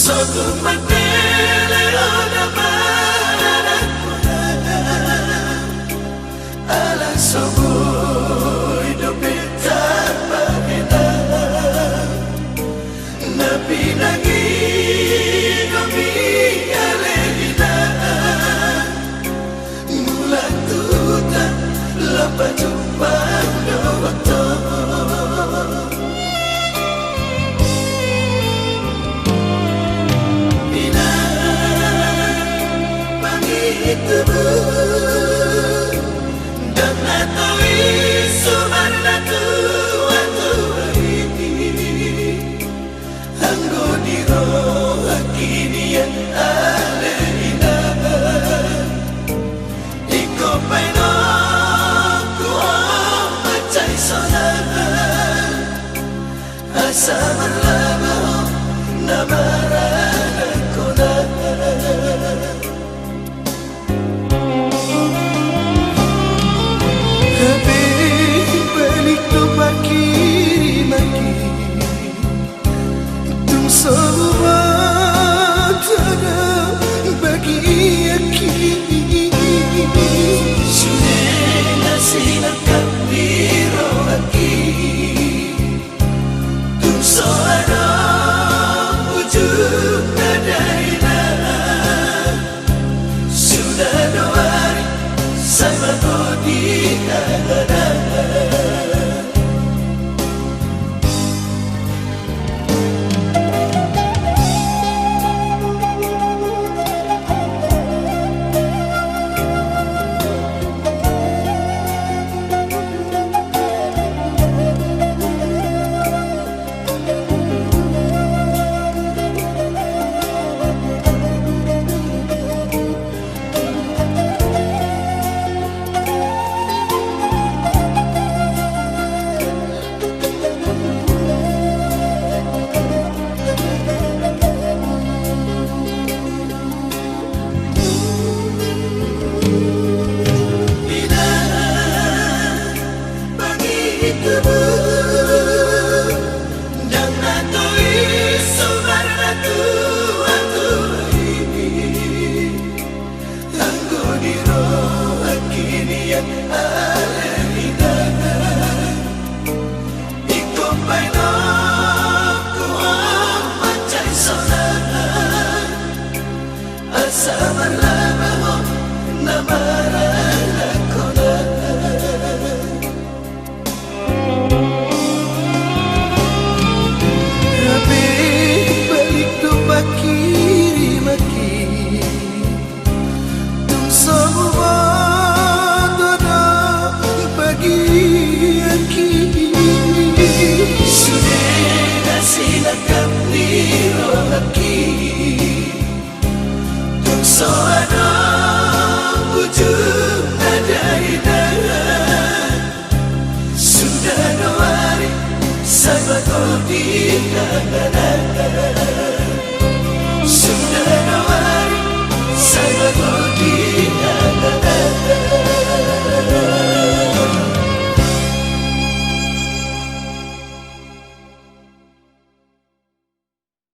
Satu matele ona marana ala soboy do betapa ena nabi nagi kami alena mulan tuta lapa jumpa do waktu itu dan natoi sumarna tua ini anggo diro akinian alena iko paino ku macai sona asa marlama namarana kona Sudah 2 hari saya berkau di